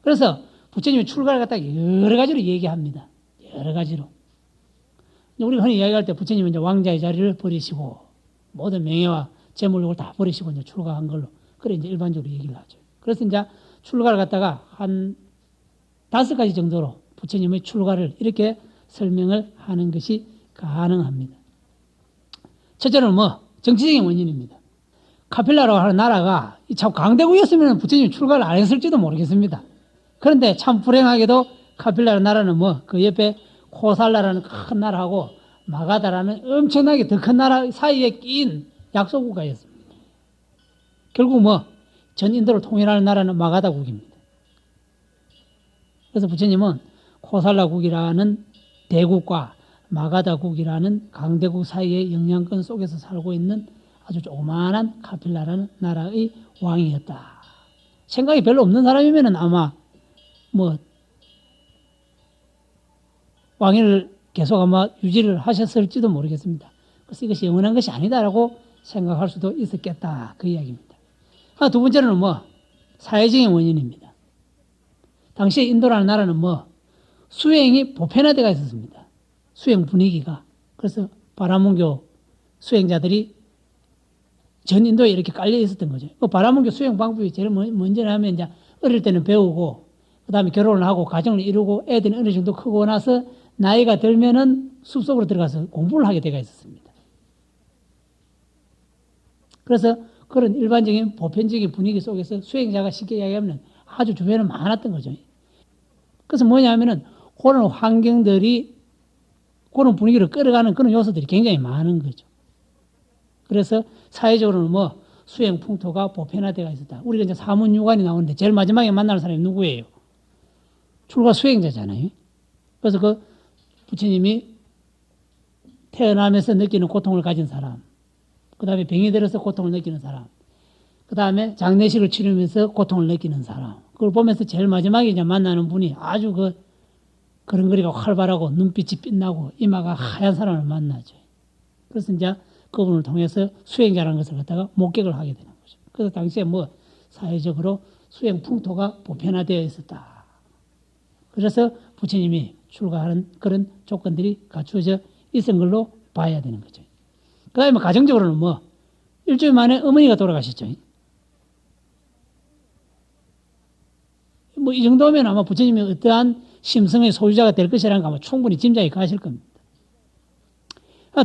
그래서 부처님이 출가를 갖다가 여러 가지로 얘기합니다. 여러 가지로. 우리가 흔히 이야기할 때 부처님은 이제 왕자의 자리를 버리시고 모든 명예와 재물욕을 다 버리시고 이제 출가한 걸로 그래 이제 일반적으로 얘기를 하죠. 그래서 이제 출가를 갖다가 한 5가지 정도로 부처님의 출가를 이렇게 설명을 하는 것이 가능합니다. 첫째는 뭐 정치적인 원인입니다. 카필라라고 하는 나라가 참 강대국이었으면 부처님이 출가를 안 했을지도 모르겠습니다. 그런데 참 불행하게도 카필라라는 나라는 뭐 그 옆에 코살라라는 큰 나라하고 마가다라는 엄청나게 더 큰 나라 사이에 낀 약소국가였습니다. 결국 뭐 전 인도를 통일하는 나라는 마가다국입니다. 그래서 부처님은 코살라국이라는 대국과 마가다국이라는 강대국 사이의 영향권 속에서 살고 있는 아주 조그마한 카필라라는 나라의 왕이었다. 생각이 별로 없는 사람이면 아마 뭐 왕위를 계속 아마 유지를 하셨을지도 모르겠습니다. 그래서 이것이 영원한 것이 아니다라고 생각할 수도 있었겠다. 그 이야기입니다. 두 번째는 뭐 사회적인 원인입니다. 당시에 인도라는 나라는 뭐 수행이 보편화되어 있었습니다. 수행 분위기가. 그래서 바라문교 수행자들이 전 인도에 이렇게 깔려 있었던 거죠. 그 바라문교 수행 방법이 제일 먼저는 하면 이제 어릴 때는 배우고 그 다음에 결혼을 하고 가정을 이루고 애들이 어느 정도 크고 나서 나이가 들면은 숲속으로 들어가서 공부를 하게 되어 있었습니다. 그래서 그런 일반적인 보편적인 분위기 속에서 수행자가 쉽게 이야기하면 아주 주변에 많았던 거죠. 그래서 뭐냐 하면은 그런 환경들이 그런 분위기를 끌어가는 그런 요소들이 굉장히 많은 거죠. 그래서 사회적으로는 뭐 수행 풍토가 보편화되어 있었다. 우리가 이제 사문유관이 나오는데 제일 마지막에 만나는 사람이 누구예요? 출가 수행자잖아요. 그래서 그 부처님이 태어나면서 느끼는 고통을 가진 사람, 그 다음에 병이 들어서 고통을 느끼는 사람, 그 다음에 장례식을 치르면서 고통을 느끼는 사람, 그걸 보면서 제일 마지막에 이제 만나는 분이 아주 그런거리가 활발하고 눈빛이 빛나고 이마가 하얀 사람을 만나죠. 그래서 이제 그분을 통해서 수행자라는 것을 갖다가 목격을 하게 되는 거죠. 그래서 당시에 뭐 사회적으로 수행 풍토가 보편화되어 있었다. 그래서 부처님이 출가하는 그런 조건들이 갖추어져 있은 걸로 봐야 되는 거죠. 그 다음에 가정적으로는 뭐 일주일 만에 어머니가 돌아가셨죠. 뭐 이 정도면 아마 부처님이 어떠한 심성의 소유자가 될 것이라는 거 아마 충분히 짐작이 가실 겁니다.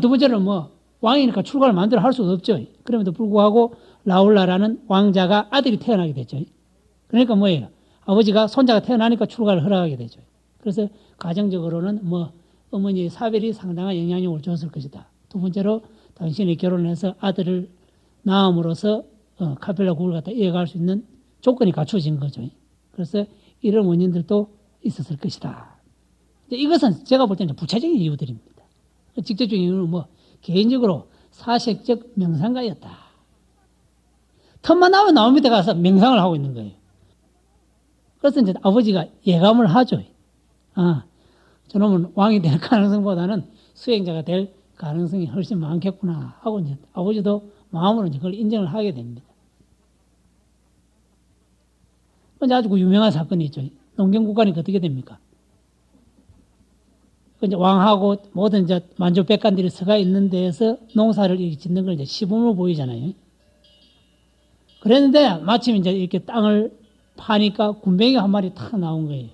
두 번째는 뭐 왕이니까 출가를 마음대로 할 수가 없죠. 그럼에도 불구하고 라울라라는 왕자가 아들이 태어나게 됐죠. 그러니까 뭐예요? 아버지가 손자가 태어나니까 출가를 허락하게 되죠. 그래서 가정적으로는 뭐 어머니의 사별이 상당한 영향력을 줬을 것이다. 두 번째로 당신이 결혼을 해서 아들을 낳음으로써 카펠라 국을 갖다 이어갈 수 있는 조건이 갖춰진 거죠. 그래서 이런 원인들도 있었을 것이다. 이것은 제가 볼 때는 부차적인 이유들입니다. 직접적인 이유는 뭐 개인적으로 사색적 명상가였다. 틈만 나면 나무 밑에 가서 명상을 하고 있는 거예요. 그래서 이제 아버지가 예감을 하죠. 저놈은 왕이 될 가능성보다는 수행자가 될 가능성이 훨씬 많겠구나 하고 이제 아버지도 마음으로 이제 그걸 인정을 하게 됩니다. 아주 유명한 사건이 있죠. 농경국간이 어떻게 됩니까? 이제 왕하고 모든 이제 만주백관들이 서가 있는 데에서 농사를 짓는 걸 이제 시범으로 보이잖아요. 그랬는데 마침 이제 이렇게 땅을 파니까 군뱅이가 한 마리 탁 나온 거예요.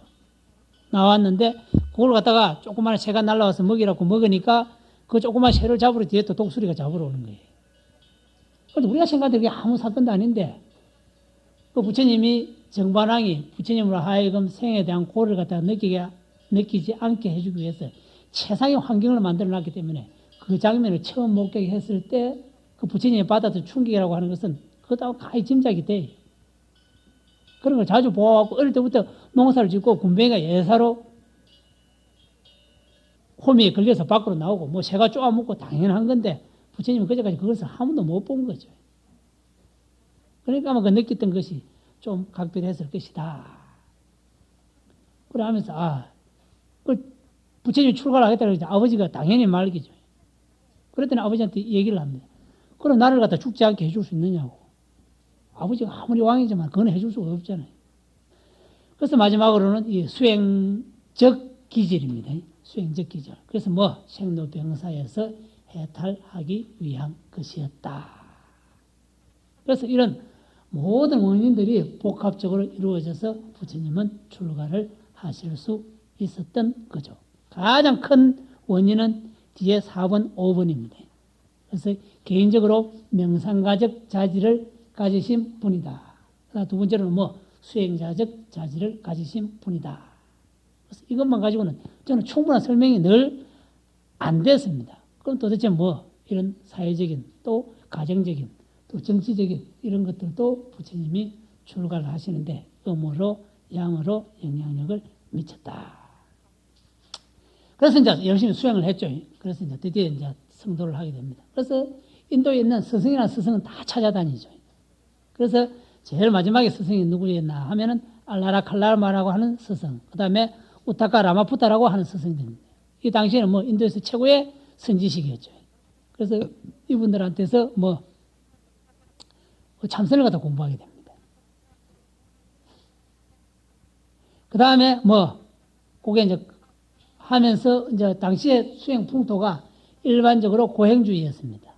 나왔는데 그걸 갖다가 조그마한 새가 날라와서 먹이라고 먹으니까 그 조그마한 새를 잡으러 뒤에 또 독수리가 잡으러 오는 거예요. 그런데 우리가 생각하기에 아무 사건도 아닌데 그 부처님이 정반왕이 부처님으로 하여금 생에 대한 고를 갖다가 느끼지 않게 해주기 위해서 최상의 환경을 만들어 놨기 때문에 그 장면을 처음 목격했을 때 그 부처님이 받았던 충격이라고 하는 것은 그것하고 가히 짐작이 돼요. 그런 걸 자주 보아왔고 어릴 때부터 농사를 짓고 군뱅이가 예사로 호미에 걸려서 밖으로 나오고 뭐 새가 쪼아먹고 당연한 건데 부처님은 그제까지 그것을 한 번도 못 본 거죠. 그러니까 아마 그 느꼈던 것이 좀 각별했을 것이다. 그러면서 부처님이 출가를 하겠다고 해서 아버지가 당연히 말기죠. 그랬더니 아버지한테 얘기를 합니다. 그럼 나를 갖다 죽지 않게 해줄 수 있느냐고. 아버지가 아무리 왕이지만 그건 해줄 수가 없잖아요. 그래서 마지막으로는 이 수행적 기질입니다. 수행적 기질. 그래서 뭐 생로병사에서 해탈하기 위한 것이었다. 그래서 이런 모든 원인들이 복합적으로 이루어져서 부처님은 출가를 하실 수 있었던 거죠. 가장 큰 원인은 뒤에 4번, 5번입니다. 그래서 개인적으로 명상가적 자질을 가지신 분이다. 두 번째로는 뭐 수행자적 자질을 가지신 분이다. 그래서 이것만 가지고는 저는 충분한 설명이 늘 안 됐습니다. 그럼 도대체 뭐 이런 사회적인 또 가정적인 또 정치적인 이런 것들도 부처님이 출가를 하시는데 음으로 양으로 영향력을 미쳤다. 그래서 이제 열심히 수행을 했죠. 그래서 이제 드디어 이제 성도를 하게 됩니다. 그래서 인도에 있는 스승이나 스승은 다 찾아다니죠. 그래서 제일 마지막에 스승이 누구였나 하면은 알라라 칼라마라고 하는 스승, 그 다음에 우타카 라마푸타라고 하는 스승들입니다. 이 당시에는 뭐 인도에서 최고의 선지식이었죠. 그래서 이분들한테서 뭐 참선을 갖다 공부하게 됩니다. 그 다음에 뭐 그게 이제 하면서 이제 당시에 수행 풍토가 일반적으로 고행주의였습니다.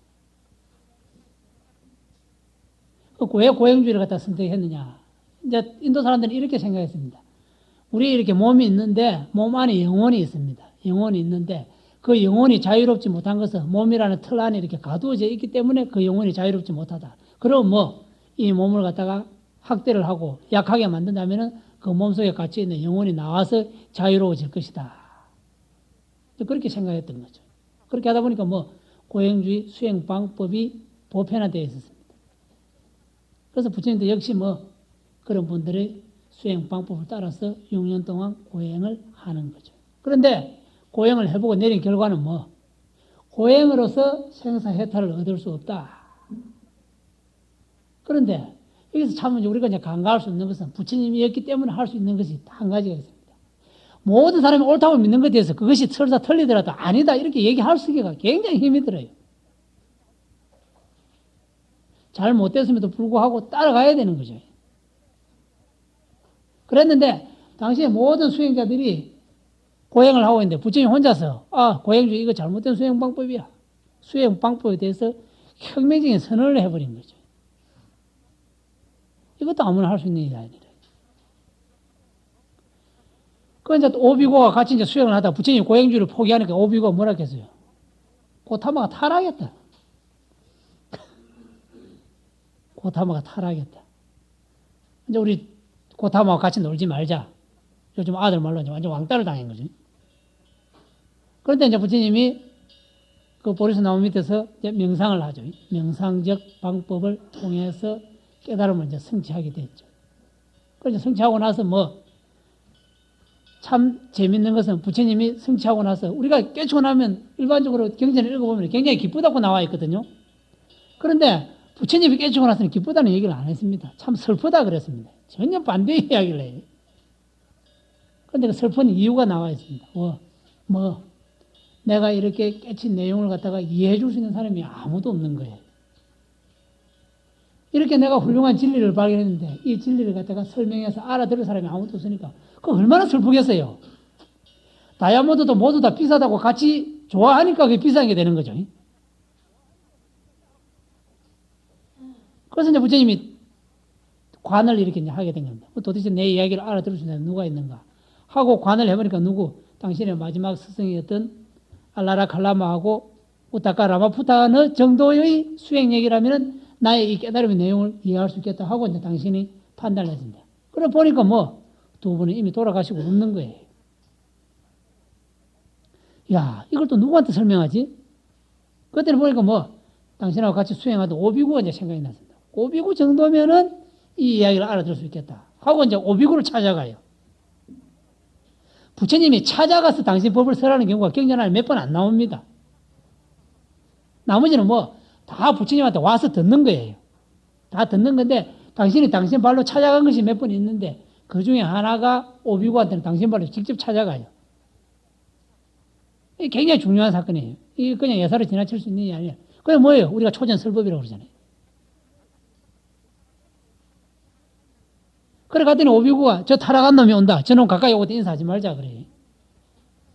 왜 고행주의를 갖다 선택했느냐? 이제 인도 사람들은 이렇게 생각했습니다. 우리 이렇게 몸이 있는데 몸 안에 영혼이 있습니다. 영혼이 있는데 그 영혼이 자유롭지 못한 것은 몸이라는 틀 안에 이렇게 가두어져 있기 때문에 그 영혼이 자유롭지 못하다. 그럼 뭐 이 몸을 갖다가 학대를 하고 약하게 만든다면은 그 몸속에 갇혀 있는 영혼이 나와서 자유로워질 것이다. 그렇게 생각했던 거죠. 그렇게 하다 보니까 뭐 고행주의 수행 방법이 보편화되어 있었습니다. 그래서 부처님도 역시 뭐 그런 분들의 수행 방법을 따라서 6년 동안 고행을 하는 거죠. 그런데 고행을 해보고 내린 결과는 뭐 고행으로서 생사해탈을 얻을 수 없다. 그런데 여기서 참 우리가 이제 간과할 수 있는 것은 부처님이었기 때문에 할 수 있는 것이 한 가지가 있습니다. 모든 사람이 옳다고 믿는 것에 대해서 그것이 설사 틀리더라도 아니다 이렇게 얘기할 수가 굉장히 힘이 들어요. 잘 못됐음에도 불구하고 따라가야 되는 거죠. 그랬는데 당시에 모든 수행자들이 고행을 하고 있는데 부처님 혼자서 고행주 이거 잘못된 수행 방법이야. 수행 방법에 대해서 혁명적인 선언을 해버린 거죠. 이것도 아무나 할 수 있는 일이 아니라. 그 이제 오비고가 같이 이제 수행을 하다 부처님 고행주를 포기하니까 오비고가 뭐라 했어요? 고타마가 타락했다. 고타마가 타락했다. 이제 우리 고타마와 같이 놀지 말자. 요즘 아들 말로 이제 완전 왕따를 당한 거지. 그런데 이제 부처님이 그 보리수 나무 밑에서 이제 명상을 하죠. 명상적 방법을 통해서 깨달음을 이제 성취하게 됐죠. 그래서 성취하고 나서 뭐 참 재밌는 것은 부처님이 성취하고 나서 우리가 깨치고 나면 일반적으로 경전을 읽어보면 굉장히 기쁘다고 나와 있거든요. 그런데 부처님이 깨치고 나서는 기쁘다는 얘기를 안 했습니다. 참 슬프다 그랬습니다. 전혀 반대의 이야기를 해요. 그런데 그 슬픈 이유가 나와 있습니다. 내가 이렇게 깨친 내용을 갖다가 이해해 줄 수 있는 사람이 아무도 없는 거예요. 이렇게 내가 훌륭한 진리를 발견했는데 이 진리를 갖다가 설명해서 알아들을 사람이 아무도 없으니까 그거 얼마나 슬프겠어요. 다이아몬드도 모두 다 비싸다고 같이 좋아하니까 그게 비싼 게 되는 거죠. 그래서 이제 부처님이 관을 이렇게 이제 하게 된 겁니다. 도대체 내 이야기를 알아들을 수 있는 누가 있는가 하고 관을 해보니까 당신의 마지막 스승이었던 알라라 칼라마하고 우타카 라마푸타는 정도의 수행 얘기라면 나의 이 깨달음의 내용을 이해할 수 있겠다 하고 이제 당신이 판단을 했습니다. 그래 보니까 두 분은 이미 돌아가시고 없는 거예요. 야, 이걸 또 누구한테 설명하지? 그때는 보니까 당신하고 같이 수행하던 오비구가 이제 생각이 났습니다. 오비구 정도면은 이 이야기를 알아들을 수 있겠다 하고 이제 오비구를 찾아가요. 부처님이 찾아가서 당신 법을 설하는 경우가 경전 안에 몇 번 안 나옵니다. 나머지는 다 부처님한테 와서 듣는 거예요. 다 듣는 건데 당신이 당신 발로 찾아간 것이 몇 번 있는데 그 중에 하나가 오비구한테는 당신 발로 직접 찾아가요. 이게 굉장히 중요한 사건이에요. 이게 그냥 예사를 지나칠 수 있는 게 아니에요. 그게 뭐예요? 우리가 초전설법이라고 그러잖아요. 그래 갔더니 오비구가 저 타락한 놈이 온다. 저놈 가까이 오고 인사하지 말자 그래.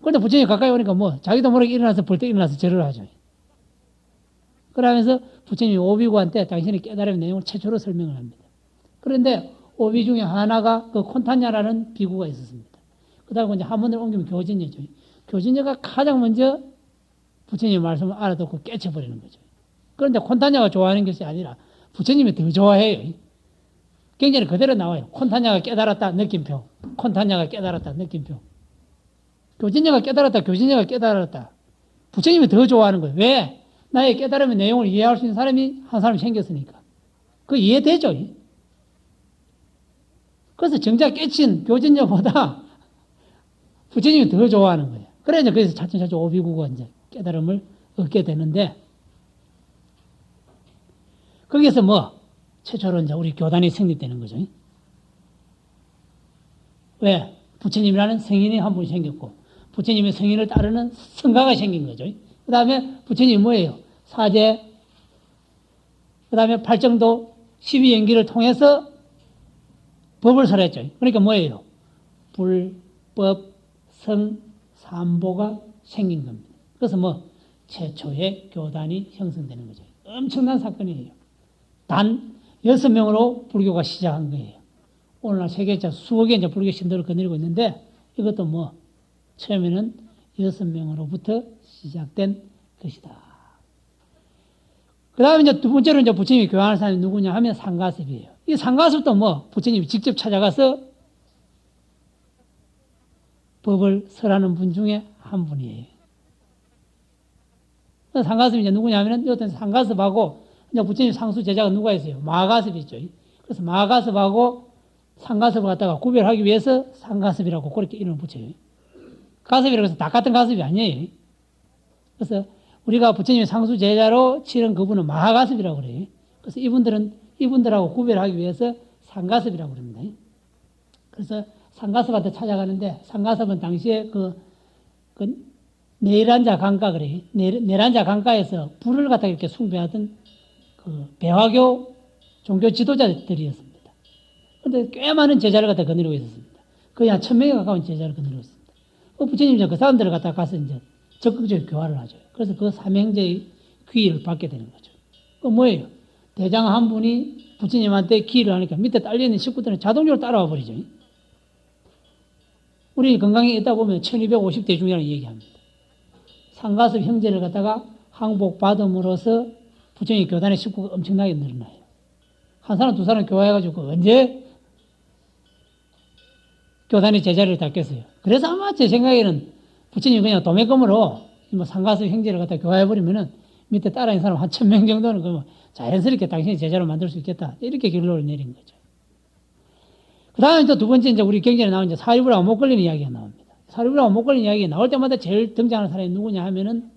그런데 부처님이 가까이 오니까 뭐 자기도 모르게 일어나서 벌떡 일어나서 절을 하죠. 그러면서 부처님이 오비구한테 당신이 깨달은 내용을 최초로 설명을 합니다. 그런데 오비 중에 하나가 그 콘탄냐라는 비구가 있었습니다. 그 다음에 이제 한문을 옮기면 교진녀죠. 교진녀가 가장 먼저 부처님의 말씀을 알아듣고 깨쳐버리는 거죠. 그런데 콘탄냐가 좋아하는 것이 아니라 부처님이 더 좋아해요. 경전에 그대로 나와요. 콘탄냐가 깨달았다 느낌표. 콘탄냐가 깨달았다 느낌표. 교진녀가 깨달았다. 교진녀가 깨달았다. 부처님이 더 좋아하는 거예요. 왜? 나의 깨달음의 내용을 이해할 수 있는 사람이 한 사람 생겼으니까. 그 이해되죠? 그래서 정작 깨친 교진녀보다 부처님이 더 좋아하는 거예요. 그래서 차츰차츰 오비구가 이제 깨달음을 얻게 되는데, 거기에서 뭐, 최초로 이제 우리 교단이 성립되는 거죠. 왜? 부처님이라는 성인이 한 분이 생겼고, 부처님의 성인을 따르는 성가가 생긴 거죠. 그 다음에 부처님이 뭐예요? 사제, 그 다음에 팔정도, 12연기를 통해서 법을 설했죠. 그러니까 뭐예요? 불, 법, 성, 삼보가 생긴 겁니다. 그래서 뭐, 최초의 교단이 형성되는 거죠. 엄청난 사건이에요. 단 6명으로 불교가 시작한 거예요. 오늘날 세계에 수억의 이제 불교 신도를 거느리고 있는데, 이것도 뭐, 처음에는 6명으로부터 시작된 것이다. 그 다음에 이제 두 번째로 이제 부처님이 교환할 사람이 누구냐 하면 상가섭이에요. 이 상가섭도 뭐, 부처님이 직접 찾아가서 법을 설하는 분 중에 한 분이에요. 상가섭이 이제 누구냐 하면은, 어떤 상가섭하고, 이제 부처님 상수 제자가 누가 있어요? 마가섭이 있죠. 그래서 마가섭하고 상가섭을 갖다가 구별하기 위해서 상가섭이라고 그렇게 이름을 붙여요. 가섭이라고 해서 다 같은 가섭이 아니에요. 그래서 우리가 부처님의 상수 제자로 치른 그분은 마하가섭이라고 그래요. 그래서 이분들하고 구별하기 위해서 상가섭이라고 그럽니다. 그래서 상가섭한테 찾아가는데, 상가섭은 당시에 그 내란자 강가 그래요. 내란자 강가에서 불을 갖다가 이렇게 숭배하던 그 배화교 종교 지도자들이었습니다. 그런데 꽤 많은 제자를 갖다 거느리고 있었습니다. 거의 한 1000명에 가까운 제자를 거느리고 있습니다. 부처님이 그 사람들을 갖다 가서 이제 적극적으로 교화를 하죠. 그래서 그 삼형제의 귀의를 받게 되는 거죠. 그 뭐예요? 대장 한 분이 부처님한테 기의를 하니까 밑에 딸려있는 식구들은 자동적으로 따라와 버리죠. 우리 건강에 있다 보면 1250대 중이라는 얘기합니다. 상가섭 형제를 갖다가 항복받음으로써 부처님 교단의 식구가 엄청나게 늘어나요. 한 사람, 두 사람 교화해가지고 언제 교단의 제자리를 닦겠어요. 그래서 아마 제 생각에는 부처님이 그냥 도매금으로 뭐 상가섭 형제를 갖다 교화해버리면은 밑에 따라있는 사람 한 1000명 정도는 그러면 자연스럽게 당신의 제자로 만들 수 있겠다. 이렇게 결론을 내린 거죠. 그 다음에 또 두 번째 이제 우리 경전에 나온 이제 사리불하고 못 걸리는 이야기가 나옵니다. 사리불하고 못 걸리는 이야기가 나올 때마다 제일 등장하는 사람이 누구냐 하면은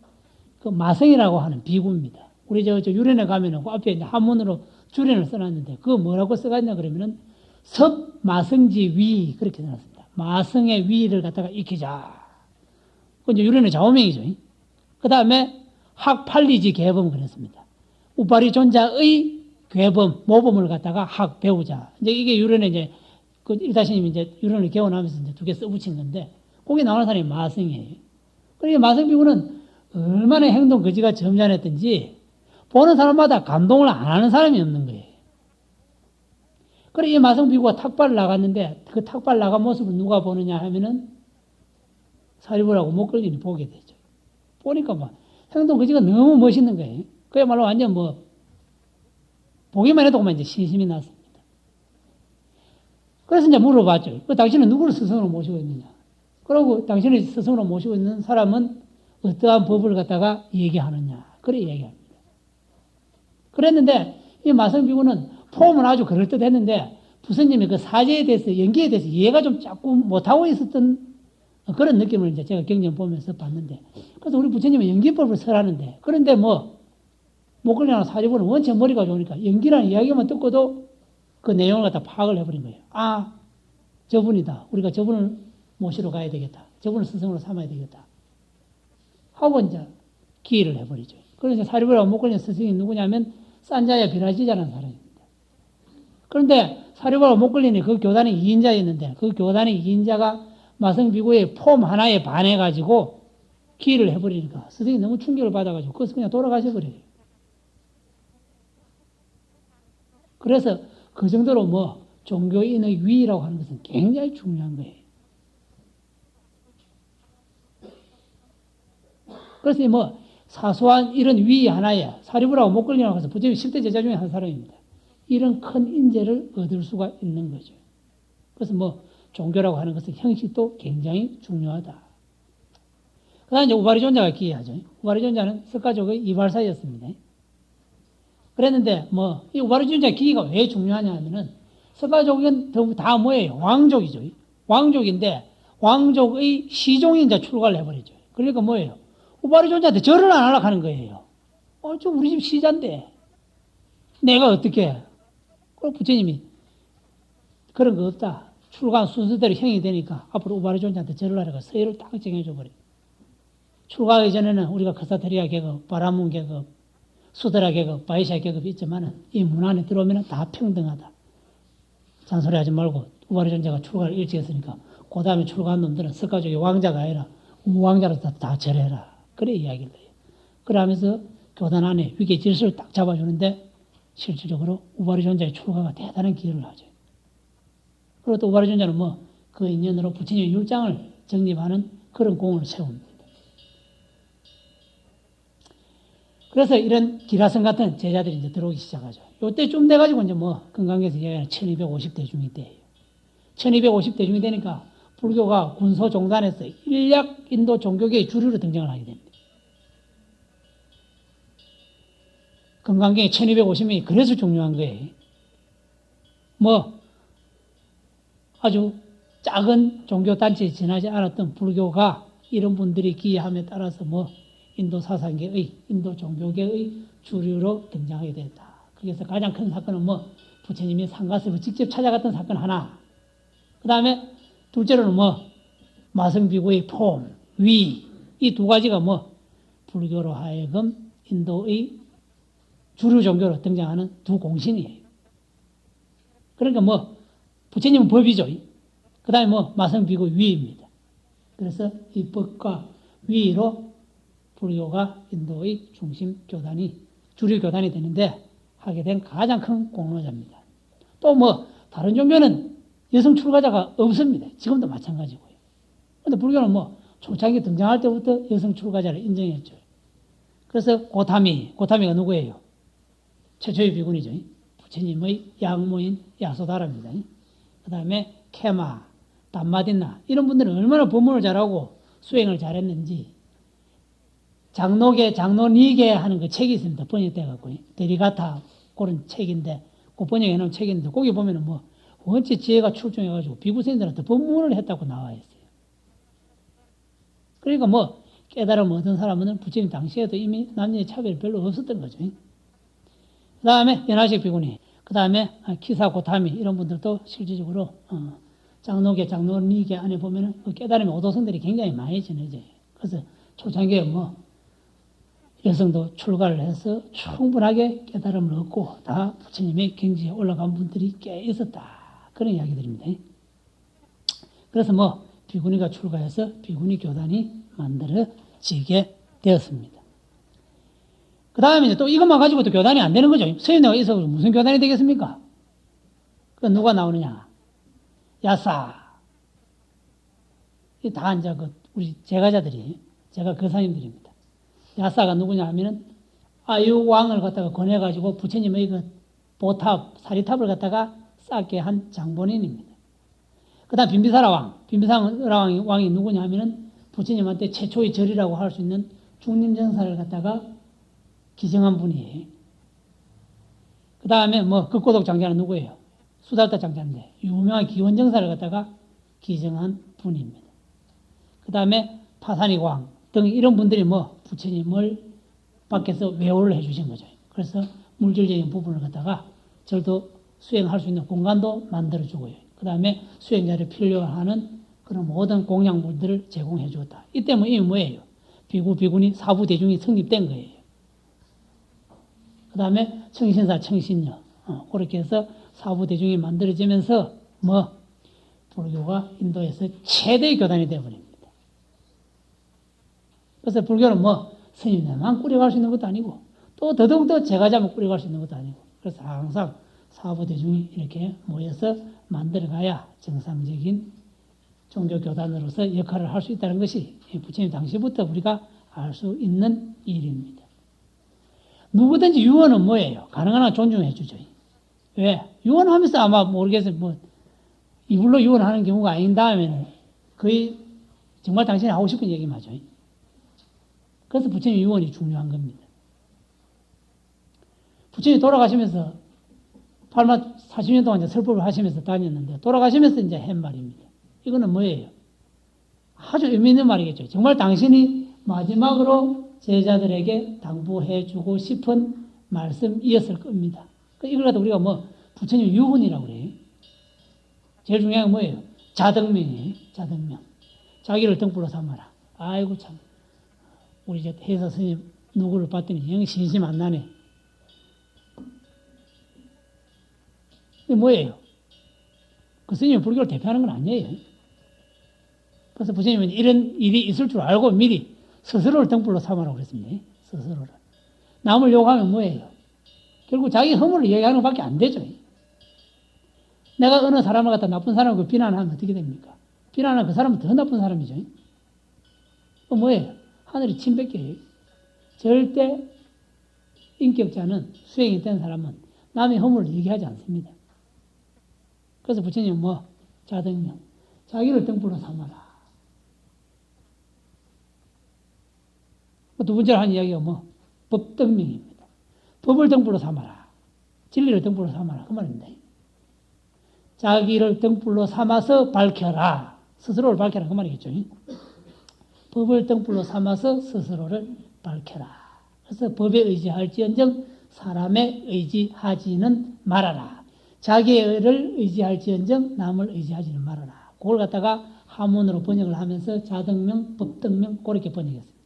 그 마성이라고 하는 비구입니다. 우리 저 유련에 가면은 그 앞에 이제 한문으로 주련을 써놨는데 그거 뭐라고 써갔냐 그러면은 섭마성지 위 그렇게 써놨습니다. 마성의 위를 갖다가 익히자. 그 이제 유련의 좌우명이죠. 그 다음에 학팔리지 계범 그랬습니다. 우파리 존자의 괴범 모범을 갖다가 학 배우자. 이제 이게 유련에 이제 그 일다시님이 이제 유련을 개원하면서 이제 두 개 써붙인 건데 거기 나오는 사람이 마성이에요. 그러니까 마성 비구는 얼마나 행동 거지가 점잖했던지 보는 사람마다 감동을 안 하는 사람이 없는 거예요. 그래, 이 마성 비구가 탁발을 나갔는데 그 탁발 나간 모습을 누가 보느냐 하면은 사리불하고 목걸림이 보게 되죠. 보니까 뭐 행동 거지가 너무 멋있는 거예요. 그야말로 완전 뭐 보기만 해도 이제 신심이 났습니다. 그래서 이제 물어봤죠. 당신은 누구를 스승으로 모시고 있느냐? 그러고 당신을 스승으로 모시고 있는 사람은 어떠한 법을 갖다가 얘기하느냐? 그래 얘기합니다. 그랬는데 이 마성비구는 폼은 아주 그럴듯했는데 부처님의 그 사제에 대해서 연기에 대해서 이해가 좀 자꾸 못하고 있었던 그런 느낌을 이제 제가 경전 보면서 봤는데 그래서 우리 부처님은 연기법을 설하는데 그런데 뭐 목걸이나 사제분은 원체 머리가 좋으니까 연기라는 이야기만 듣고도 그 내용을 갖다 파악을 해버린 거예요. 아, 저분이다. 우리가 저분을 모시러 가야 되겠다. 저분을 스승으로 삼아야 되겠다. 하고 이제 기의를 해버리죠. 그래서 사리불하고 목걸이 스승이 누구냐면 산자야 비라지자라는 사람입니다. 그런데 사리부라가 못 걸리니 그 교단이 2인자였는데 그 교단의 2인자가 마성비구의 폼 하나에 반해가지고 기일을 해버리니까 스승이 너무 충격을 받아가지고 그것을 그냥 돌아가셔버려요. 그래서 그 정도로 뭐 종교인의 위라고 하는 것은 굉장히 중요한 거예요. 그래서 뭐 사소한 이런 위 하나에 사리부라고 못 걸리라고 해서 부처님 10대 제자 중에 한 사람입니다. 이런 큰 인재를 얻을 수가 있는 거죠. 그래서 뭐 종교라고 하는 것은 형식도 굉장히 중요하다. 그 다음에 이제 우바리존자가 기이하죠. 우바리존자는 석가족의 이발사였습니다. 그랬는데 뭐 이 우바리존자 기이가 왜 중요하냐 하면은 석가족은 다 뭐예요? 왕족이죠. 왕족인데 왕족의 시종이 이제 출가를 해버리죠. 그러니까 뭐예요? 우바리존자한테 절을 안 하려고 하는 거예요. 저 우리 집 시자인데 내가 어떻게 꼭 부처님이 그런 거 없다. 출가한 순서대로 형이 되니까 앞으로 우바리존자한테 절을 하라고 서열을 딱 정해줘 버려요. 출가하기 전에는 우리가 크사테리아 계급, 바라문 계급, 수드라 계급, 바이샤 계급이 있지만은 이 문 안에 들어오면 다 평등하다. 잔소리 하지 말고 우바리존자가 출가를 일찍 했으니까 그 다음에 출가한 놈들은 석가족의 왕자가 아니라 우왕자로 다 절해라. 그래 이야기를 해요. 그러면서 교단 안에 위계 질서를 딱 잡아주는데 실질적으로 우바리존자의 출가가 대단한 기여를 하죠. 그리고 또 우바리존자는 뭐 그 인연으로 부처님의 율장을 정립하는 그런 공을 세웁니다. 그래서 이런 기라성 같은 제자들이 이제 들어오기 시작하죠. 요때쯤 돼가지고 이제 뭐 금강경에서 이야기하는 1250대 중이 때예요. 1250대 중이 되니까 불교가 군소 종단에서 일약 인도 종교계의 주류로 등장을 하게 됩니다. 금강경의 1250명이 그래서 중요한 거예요. 뭐 아주 작은 종교단체에 지나지 않았던 불교가 이런 분들이 기여함에 따라서 뭐 인도 사상계의, 인도 종교계의 주류로 등장하게 됐다. 그래서 가장 큰 사건은 뭐 부처님이 상가섭을 직접 찾아갔던 사건 하나. 그 다음에 둘째로는 뭐 마성비구의 폼, 위, 이 두 가지가 뭐 불교로 하여금 인도의 주류 종교로 등장하는 두 공신이에요. 그러니까 뭐 부처님은 법이죠. 그 다음에 뭐 마성비구 위입니다. 그래서 이 법과 위로 불교가 인도의 중심 교단이 주류 교단이 되는데 하게 된 가장 큰 공로자입니다. 또 뭐 다른 종교는 여성 출가자가 없습니다. 지금도 마찬가지고요. 그런데 불교는 뭐 초창기 등장할 때부터 여성 출가자를 인정했죠. 그래서 고타미가 누구예요? 최초의 비군이죠. 부처님의 양모인 야소다라입니다. 그 다음에 케마, 담마딘나 이런 분들은 얼마나 법문을 잘하고 수행을 잘했는지 장로계, 장로니계 하는 그 책이 있습니다. 번역돼갖고 데리가타 그런 책인데 그 번역해놓은 책인데 거기 보면은 뭐 원체 지혜가 출중해가지고 비구생들한테 법문을 했다고 나와 있어요. 그러니까 뭐 깨달음 얻은 사람은 부처님 당시에도 이미 남녀의 차별이 별로 없었던 거죠. 그 다음에 연하식 비구니, 그 다음에 키사 고타미 이런 분들도 실질적으로 장로계, 장로니계 안에 보면은 그 깨달음의 오도성들이 굉장히 많이 전해져요. 그래서 초창기에 뭐 여성도 출가를 해서 충분하게 깨달음을 얻고 다 부처님의 경지에 올라간 분들이 꽤 있었다. 그런 이야기들입니다. 그래서 뭐 비구니가 출가해서 비구니 교단이 만들어지게 되었습니다. 그 다음에 이제 또 이것만 가지고도 교단이 안 되는 거죠. 서인회가 있어서 무슨 교단이 되겠습니까? 그 누가 나오느냐? 야사. 이 다 이제 그 우리 제가자들이, 제가 거사님들입니다. 야사가 누구냐 하면은 아유왕을 갖다가 권해가지고 부처님의 그 보탑, 사리탑을 갖다가 쌓게 한 장본인입니다. 그 다음 빈비사라 왕. 빈비사라 왕이 누구냐 하면은 부처님한테 최초의 절이라고 할 수 있는 중림정사를 갖다가 기정한 분이에요. 그 다음에 뭐 극고독 장자는 누구예요? 수달타 장자인데 유명한 기원정사를 갖다가 기정한 분입니다. 그 다음에 파산익 왕 등 이런 분들이 뭐 부처님을 밖에서 외호를 해주신 거죠. 그래서 물질적인 부분을 갖다가 절도 수행할 수 있는 공간도 만들어주고요. 그 다음에 수행자를 필요하는 그런 모든 공양물들을 제공해 주었다. 이때 뭐 이게 뭐예요? 비구, 비구니, 사부, 대중이 성립된 거예요. 그 다음에 청신사, 청신녀. 그렇게 해서 사부 대중이 만들어지면서 불교가 인도에서 최대의 교단이 되어버립니다. 그래서 불교는 스님들만 꾸려갈 수 있는 것도 아니고 또 더더욱더 제가자만 꾸려갈 수 있는 것도 아니고 그래서 항상 사부 대중이 이렇게 모여서 만들어가야 정상적인 종교교단으로서 역할을 할 수 있다는 것이 부처님 당시부터 우리가 알 수 있는 일입니다. 누구든지 유언은 뭐예요? 가능한 한 존중해 주죠. 왜? 유언하면서 아마 모르겠어요. 이불로 유언하는 경우가 아닌 다음에는 거의 정말 당신이 하고 싶은 얘기만 하죠. 그래서 부처님 유언이 중요한 겁니다. 부처님이 돌아가시면서 40년 동안 이제 설법을 하시면서 다녔는데 돌아가시면서 이제 한 말입니다. 이거는 뭐예요? 아주 의미 있는 말이겠죠. 정말 당신이 마지막으로 제자들에게 당부해 주고 싶은 말씀이었을 겁니다. 이걸 갖다 우리가 부처님 유언이라고 그래요. 제일 중요한 건 뭐예요? 자등명이에요. 자등명. 자기를 등불로 삼아라. 아이고 참. 우리 이제 해사 스님 누구를 봤더니 영 신심 안 나네. 이게 뭐예요? 그 스님이 불교를 대표하는 건 아니에요. 그래서 부처님은 이런 일이 있을 줄 알고 미리 스스로를 등불로 삼아라고 그랬습니다. 스스로를. 남을 욕하면 뭐예요? 결국 자기 허물을 얘기하는 것밖에 안 되죠. 내가 어느 사람을 갖다 나쁜 사람을 비난하면 어떻게 됩니까? 비난하면 그 사람은 더 나쁜 사람이죠. 또 뭐예요? 하늘이 침뱉겨요. 절대 인격자는 수행이 된 사람은 남의 허물을 얘기하지 않습니다. 그래서 부처님은 자등명. 자기를 등불로 삼아라. 두 번째로 한 이야기가 법등명입니다. 법을 등불로 삼아라. 진리를 등불로 삼아라. 그 말입니다. 자기를 등불로 삼아서 밝혀라. 스스로를 밝혀라. 그 말이겠죠. 법을 등불로 삼아서 스스로를 밝혀라. 그래서 법에 의지할지언정 사람에 의지하지는 말아라. 자기를 의지할지언정 남을 의지하지는 말아라. 그걸 갖다가 한문으로 번역을 하면서 자등명, 법등명 그렇게 번역했습니다.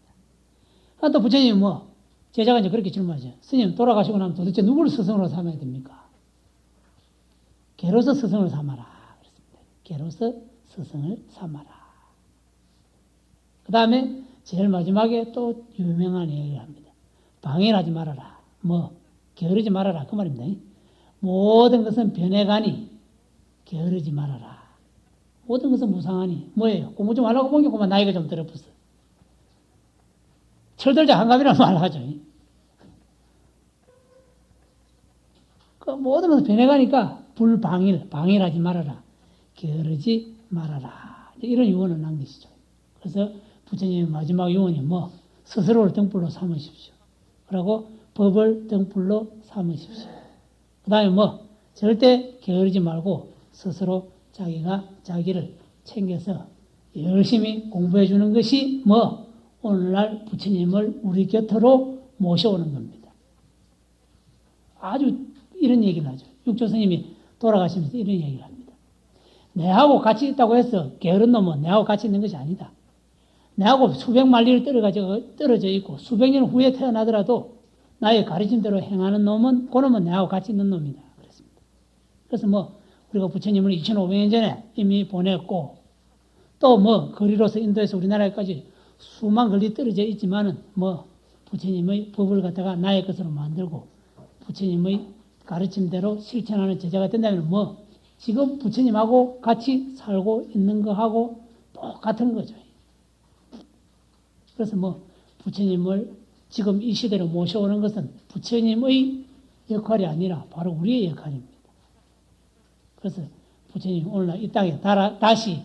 또 부처님이 제자가 이제 그렇게 질문하죠. 스님 돌아가시고 나면 도대체 누구를 스승으로 삼아야 됩니까? 개로서 스승을 삼아라. 그랬습니다. 개로서 스승을 삼아라. 그 다음에 제일 마지막에 또 유명한 얘기를 합니다. 방해를 하지 말아라. 게으르지 말아라. 그 말입니다. 모든 것은 변해가니 게으르지 말아라. 모든 것은 무상하니 뭐예요? 공부 좀 하려고 보니까 그만 나이가 좀 들어붙어. 철들자 한갑이라는 말 하죠. 그 모든 것은 변해가니까 방해하지 말아라. 게으르지 말아라. 이런 유언을 남기시죠. 그래서 부처님의 마지막 유언이 스스로를 등불로 삼으십시오. 그리고 법을 등불로 삼으십시오. 그 다음에 절대 게으르지 말고 스스로 자기가 자기를 챙겨서 열심히 공부해 주는 것이 오늘날 부처님을 우리 곁으로 모셔오는 겁니다. 아주 이런 얘기를 하죠. 육조 스님이 돌아가시면서 이런 얘기를 합니다. 내하고 같이 있다고 해서 게으른 놈은 내하고 같이 있는 것이 아니다. 내하고 수백 만리를 떨어져 있고 수백 년 후에 태어나더라도 나의 가르침대로 행하는 놈은 그 놈은 내하고 같이 있는 놈이다. 그랬습니다. 그래서 우리가 부처님을 2500년 전에 이미 보냈고 또 거리로서 인도에서 우리나라까지 수만 걸리 떨어져 있지만은 부처님의 법을 갖다가 나의 것으로 만들고 부처님의 가르침대로 실천하는 제자가 된다면 지금 부처님하고 같이 살고 있는 거하고 똑같은 거죠. 그래서 부처님을 지금 이 시대로 모셔오는 것은 부처님의 역할이 아니라 바로 우리의 역할입니다. 그래서 부처님이 오늘날 이 땅에 다시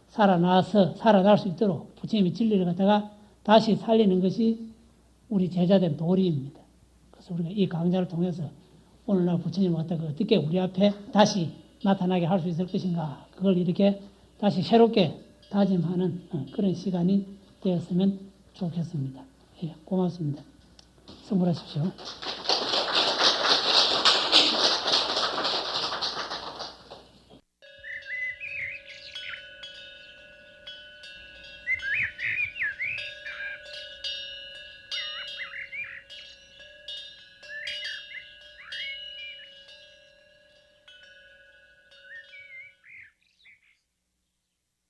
살아날 수 있도록 부처님의 진리를 갖다가 다시 살리는 것이 우리 제자된 도리입니다. 그래서 우리가 이 강좌를 통해서 오늘날 부처님을 갖다가 어떻게 우리 앞에 다시 나타나게 할 수 있을 것인가, 그걸 이렇게 다시 새롭게 다짐하는 그런 시간이 되었으면 좋겠습니다. 예, 고맙습니다. 성불하십시오.